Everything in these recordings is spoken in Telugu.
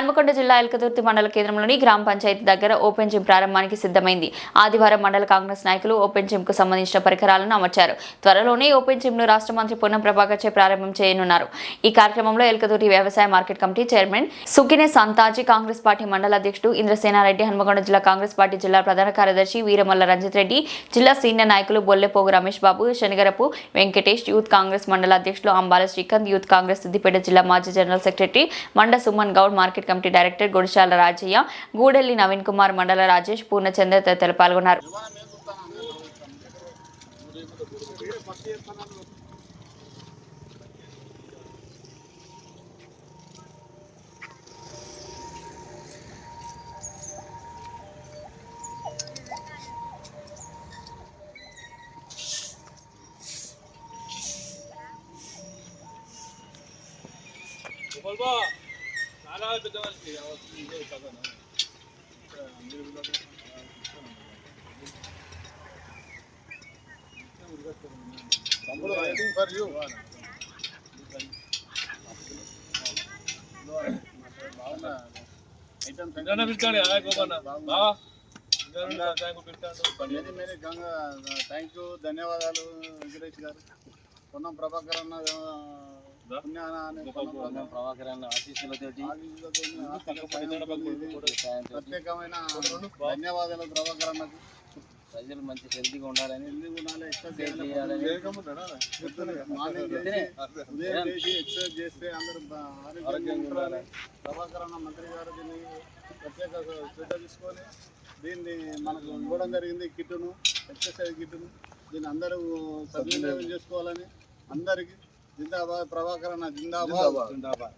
హన్మకొండ జిల్లా ఎల్కతుర్తి మండల కేంద్రంలోని గ్రామ పంచాయతీ దగ్గర ఓపెన్ జిమ్ ప్రారంభానికి సిద్ధమైంది. ఆదివారం మండల కాంగ్రెస్ నాయకులు ఓపెన్ జిమ్ కు సంబంధించిన పరికరాలను అమర్చారు. త్వరలోనే ఓపెన్ జిమ్ ను రాష్ట్ర మంత్రి పొన్నం ప్రభాకర్ చే ప్రారంభం చేయనున్నారు. ఈ కార్యక్రమంలో ఎల్కతుర్తి వ్యవసాయ market committee chairman Sukine Santhaji, Congress party మండల అధ్యక్షుడు ఇంద్రసేనారెడ్డి, హన్మకొండ జిల్లా కాంగ్రెస్ పార్టీ జిల్లా ప్రధాన కార్యదర్శి వీరమల్ల రంజిత్ రెడ్డి, జిల్లా సీనియర్ నాయకులు బొల్లెపోగు రమేష్ బాబు, శనిగరపు వెంకటేష్, యూత్ కాంగ్రెస్ మండల అధ్యక్షులు అంబాల శ్రీకాంత్, యూత్ కాంగ్రెస్ సిద్దిపేట జిల్లా మాజీ general secretary Manda Suman Goud, market committee director Godishala Rajaiah, Gudelli Naveen Kumar, Mandala Rajesh, Purnachandra తదితరులు పాల్గొన్నారు. Waiting for you. Thank you, ధన్యవాదాలు వెంకటేష్ గారు. పొన్నం ప్రభాకర్ అన్న ప్రభాకరన్ ఆశీస్సులతోటి ప్రత్యేకమైన ధన్యవాదాలు ప్రభాకర్ అన్నకు. ప్రజలు మంచి హెల్తీగా ఉండాలని, మార్నింగ్ ఉదయం చేసి ఎక్సర్సైజ్ చేస్తే అందరూ ఆరోగ్యంగా ఉండాలి. ప్రభాకర్ అన్న మంత్రి గారు దీన్ని ప్రత్యేక శ్రద్ధ తీసుకొని దీన్ని మనకు ఇవ్వడం జరిగింది. కిట్టును, ఎక్సర్సైజ్ కిట్టును, దీన్ని అందరూ సద్వినియోగం చేసుకోవాలని అందరికీ జిందాబాద్. ప్రభాకర్ అన్న జిందాబాద్. జిందాబాద్.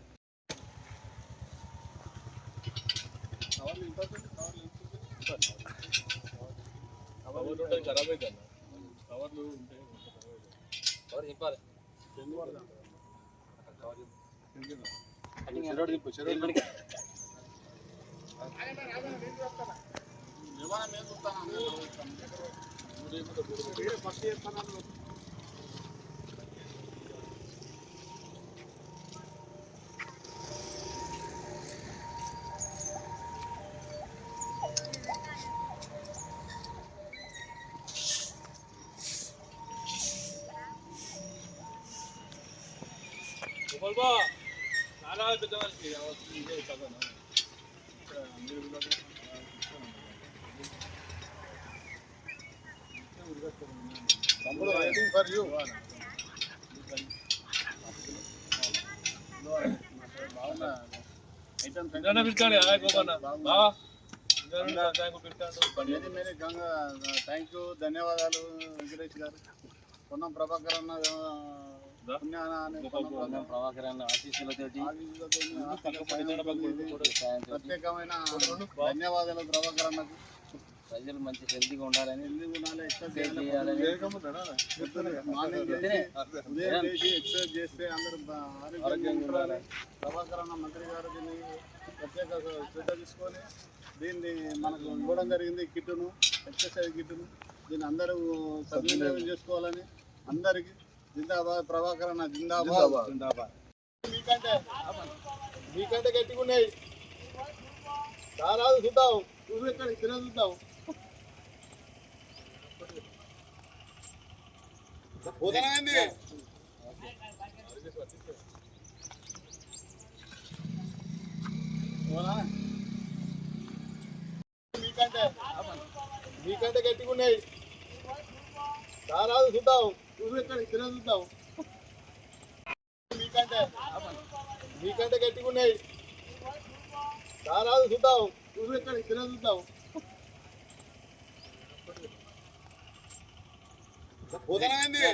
ఖరాబ్ అయితే కవర్లు ఉంటాయి. కవర్ చెప్పాలి. Waiting for you. Thank you, ధన్యవాదాలు వెంకటేష్ గారు. పొన్నం ప్రభాకర్ అన్న ప్రభాకరన్ ఆశీస్సులతోటి ప్రత్యేకమైన ధన్యవాదాలు ప్రభాకర్ అన్నకు. ప్రజలు మంచి హెల్తీగా ఉండాలని, మార్నింగ్ ఉదయం చేసి ఎక్సర్సైజ్ చేస్తే అందరూ ఆరోగ్యంగా ఉండాలి. ప్రభాకర్ అన్న మంత్రి గారు దీన్ని ప్రత్యేక శ్రద్ధ తీసుకొని దీన్ని మనకు ఇవ్వడం జరిగింది. కిట్టును, ఎక్సర్సైజ్ కిట్టును, దీన్ని అందరూ సద్వినియోగం చేసుకోవాలని అందరికీ జిందాబాద్. ప్రభాకర్ అన్న జిందాబాద్. జిందాబాద్. మీకంటే గట్టిగా ఉన్నాయి. చాలా చూద్దాం, చూసి ఇక్కడ తినే చూద్దాం. పోతానండి. మీకంటే గట్టిగా ఉన్నాయి. చాలా చూద్దాం, చూసి ఇక్కడ తినే చూద్దాం. మీకంటే గట్టిగా ఉన్నాయి. చాలా చూద్దాం, చూసి ఇక్కడ తినే చూద్దాం. పోతానండి.